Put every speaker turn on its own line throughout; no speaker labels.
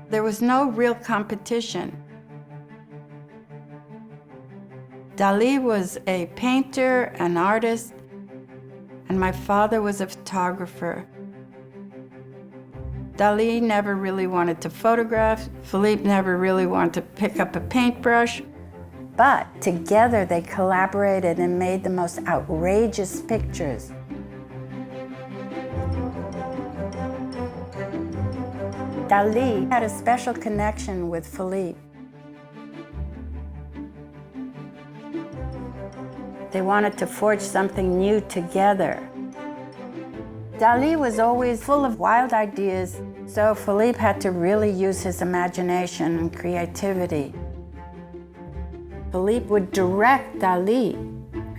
There was no real competition. Dalí was a painter, an artist, and my father was a photographer. Dalí never really wanted to photograph. Philippe never really wanted to pick up a paintbrush. But together they collaborated and made the most outrageous pictures. Dalí had a special connection with Philippe. They wanted to forge something new together. Dalí was always full of wild ideas, so Philippe had to really use his imagination and creativity. Philippe would direct Dalí,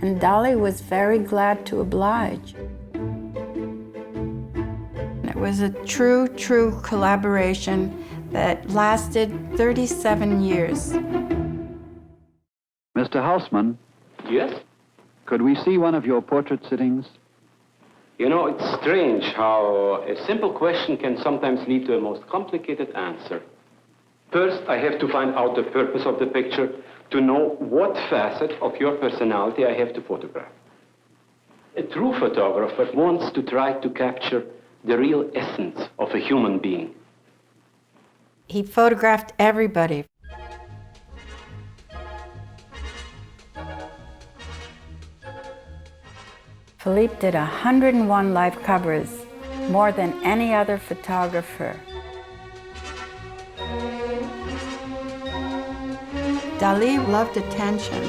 and Dalí was very glad to oblige. It was a true collaboration that lasted 37 years.
Mr. Halsman?
Yes?
Could we see one of your portrait sittings?
You know, it's strange how a simple question can sometimes lead to a most complicated answer. First, I have to find out the purpose of the picture to know what facet of your personality I have to photograph. A true photographer wants to try to capture the real essence of a human being.
He photographed everybody. Philippe did 101 live covers, more than any other photographer. Dalí loved attention.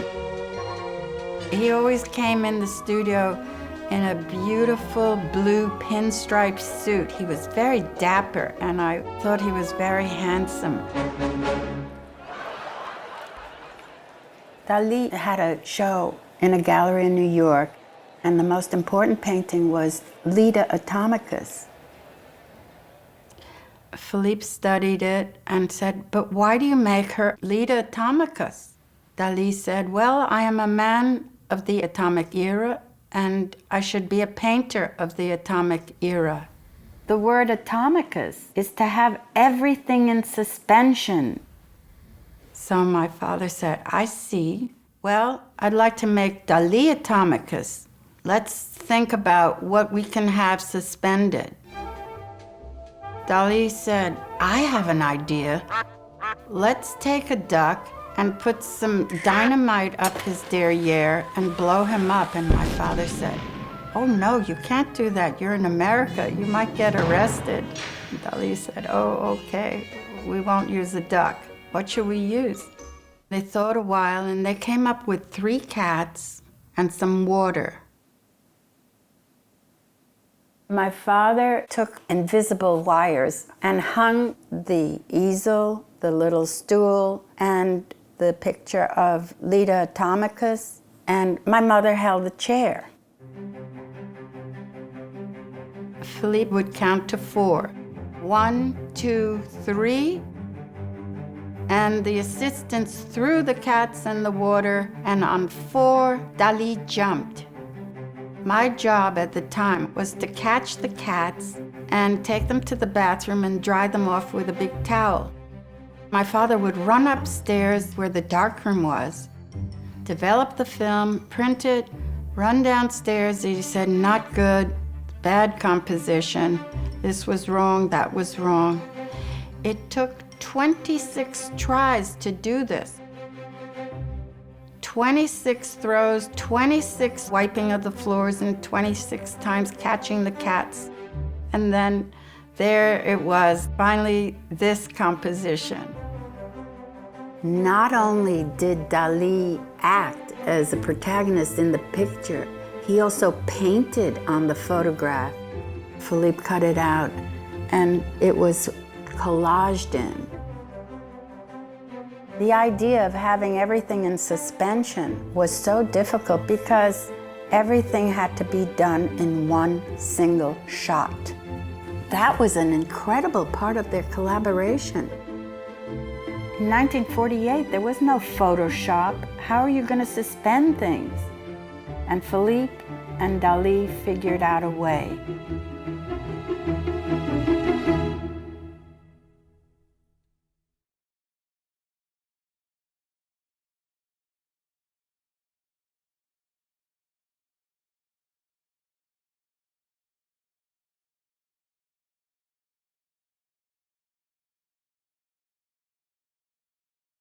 He always came in the studio in a beautiful blue pinstripe suit. He was very dapper, and I thought he was very handsome. Dalí had a show in a gallery in New York, and the most important painting was Dali Atomicus. Philippe studied it and said, "But why do you make her Dali Atomicus?" Dalí said, "Well, I am a man of the atomic era, and I should be a painter of the atomic era." The word atomicus is to have everything in suspension. So my father said, "I see. Well, I'd like to make Dali Atomicus. Let's think about what we can have suspended." Dalí said, "I have an idea. Let's take a duck and put some dynamite up his derriere and blow him up." And my father said, "Oh no, you can't do that. You're in America. You might get arrested." And Dalí said, "Oh, okay. We won't use a duck. What should we use?" They thought a while and they came up with 3 cats and some water. My father took invisible wires and hung the easel, the little stool, and the picture of Dali Atomicus, and my mother held the chair. Philippe would count to 4. 1, 2, 3. And the assistants threw the cats in the water, and on 4, Dalí jumped. My job at the time was to catch the cats and take them to the bathroom and dry them off with a big towel. My father would run upstairs where the darkroom was, develop the film, print it, run downstairs. He said, "Not good, bad composition. This was wrong, that was wrong." It took 26 tries to do this. 26 throws, 26 wiping of the floors, and 26 times catching the cats. And then there it was, finally, this composition. Not only did Dalí act as a protagonist in the picture, he also painted on the photograph. Philippe cut it out, and it was collaged in. The idea of having everything in suspension was so difficult because everything had to be done in one single shot. That was an incredible part of their collaboration. In 1948, there was no Photoshop. How are you going to suspend things? And Philippe and Dalí figured out a way.